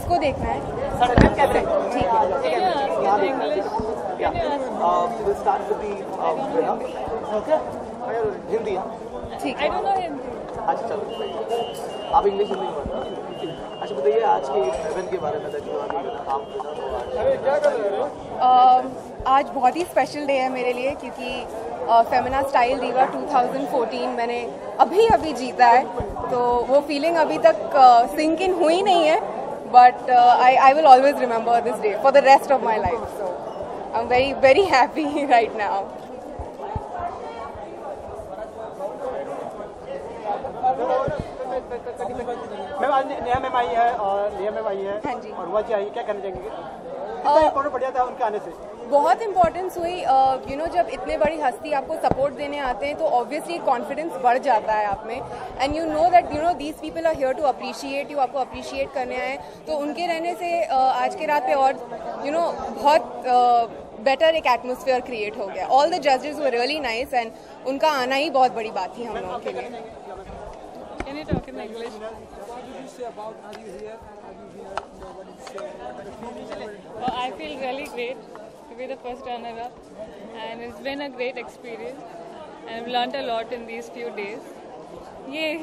किसको देखना है? कैसे? ठीक है। हिंदी। ठीक I don't know him. अच्छा चलो, आप इंग्लिश हिंदी में। अच्छा बताइए आज के इवेंट के बारे में आज बहुत ही स्पेशल डे है मेरे लिए क्योंकि फेमिना स्टाइल दीवा 2014 मैंने अभी जीता है, तो वो फीलिंग अभी तक सिंक इन हुई नहीं है, but I will always remember this day for the rest of my life, so I am very very happy right now. Ma'am आज नेहा मैम आई है और नेहा मैम आई है। हाँ जी। और वह आई है, क्या कहना चाहेंगे? कितना इम्पोर्टेंट बढ़िया था उनके आने से? बहुत इम्पोर्टेंस हुई। जब इतने बड़ी हस्ती आपको सपोर्ट देने आते हैं तो ऑब्वियसली कॉन्फिडेंस बढ़ जाता है आप में, and you know that these people are here to appreciate you, आपको अप्रिशिएट करने आए, तो उनके रहने से आज के रात पे और बहुत बेटर एक एटमोसफियर क्रिएट हो गया। ऑल द जजेस वर रियली नाइस एंड उनका आना ही बहुत बड़ी बात थी हम लोगों के लिए। Can you talk in English? What did you say about are you here? What did you say? Well, I feel really great to be the first runner-up, and it's been a great experience, and I've learnt a lot in these few days. Yay!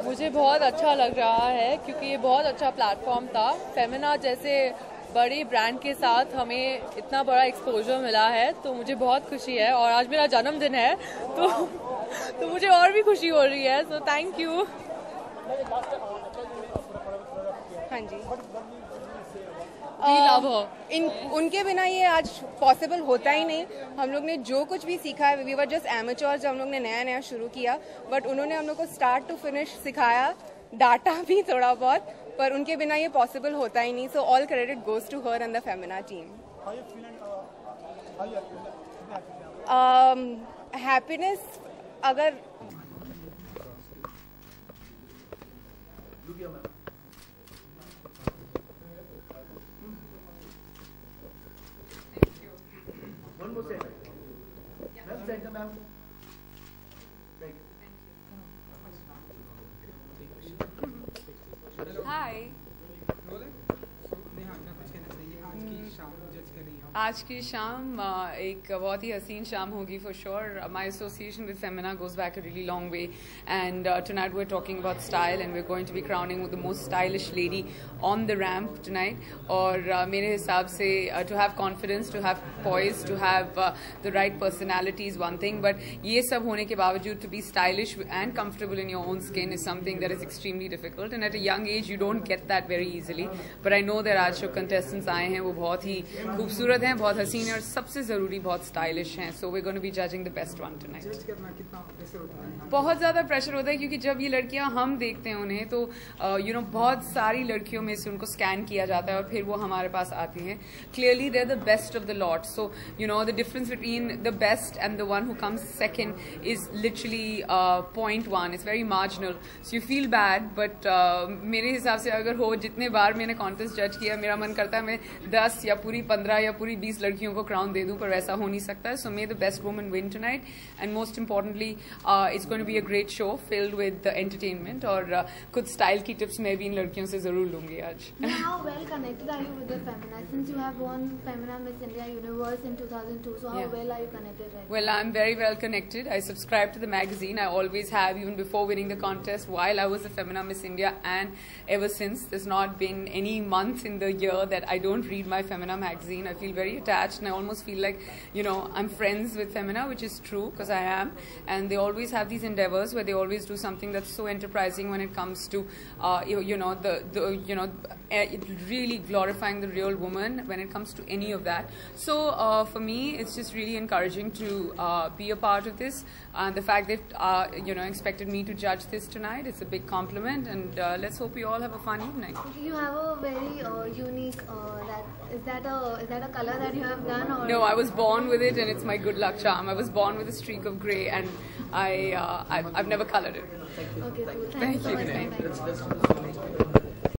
मुझे बहुत अच्छा लग रहा है क्योंकि ये बहुत अच्छा प्लेटफॉर्म था। फेमिना जैसे बड़ी ब्रांड के साथ हमें इतना बड़ा एक्सपोजर मिला है, तो मुझे बहुत खुशी है, और आज मेरा जन्मदिन है तो मुझे और भी खुशी हो रही है, सो थैंक यू। हाँ जी, उनके बिना ये आज पॉसिबल होता ही नहीं। हम लोग ने जो कुछ भी सीखा है, वी वर जस्ट एमेच्योर जब हम लोग ने नया शुरू किया, बट उन्होंने हम लोग को स्टार्ट टू फिनिश सिखाया, डाटा भी थोड़ा बहुत, पर उनके बिना ये पॉसिबल होता ही नहीं। So all credit goes to her and the Femina team. Happiness अगर हाय, आज की शाम एक बहुत ही हसीन शाम होगी for sure. My association with Femina goes back a really long way, and tonight we are talking about style and we are going to be crowning the most stylish lady on the ramp tonight. और मेरे हिसाब से to have confidence, to have poise, to have the right personality is one thing, but ये सब होने के बावजूद to be stylish and comfortable in your own skin is something that is extremely difficult, and at a young age you don't get that very easily. But I know that आज जो contestants आए हैं वो बहुत ही खूबसूरत हैं, बहुत हसीन और सबसे जरूरी बहुत स्टाइलिश हैं। So we gonna be judging the best one tonight. बहुत ज्यादा प्रेशर होता है क्योंकि जब ये लड़कियां हम देखते हैं उन्हें तो बहुत सारी लड़कियों में से उनको स्कैन किया जाता है और फिर वो हमारे पास आती हैं। Clearly they are the best of the lot, so the difference between the best and the one who comes second is literally 0.1, it's very marginal, so you feel bad. But मेरे हिसाब से अगर हो, जितने बार मैंने कॉन्टेस्ट जज किया, मेरा मन करता है मैं 10 या पूरी 15 या पूरी 20 लड़कियों को क्राउन दे दूं, पर वैसा हो नहीं सकता। So may the best woman win tonight, and most importantly it's going to be a great show filled with entertainment, और कुछ स्टाइल की टिप्स मैं भी इन लड़कियों से जरूर लूंगी आज। How well connected are you with the Femina? Since you have won Femina Miss India Universe in 2002, so how well are you connected right now? Well, I'm very well connected. I subscribe to the magazine. I always have, even before winning the contest, while I was the Femina Miss India, and ever since. There's not been any month in the year that I don't read my Femina magazine. I feel very attached, and I almost feel like, I'm friends with Femina, which is true because I am. And they always have these endeavors where they always do something that's so enterprising when it comes to, really glorifying the real woman when it comes to any of that. So for me, it's just really encouraging to be a part of this. And the fact that expected me to judge this tonight, it's a big compliment. And let's hope we all have a fun evening. You have a very unique. Is that a color that you have done? Or no, I was born with it, and it's my good luck charm. I was born with a streak of grey, and I've never colored it. Okay, cool. Thank you. So much.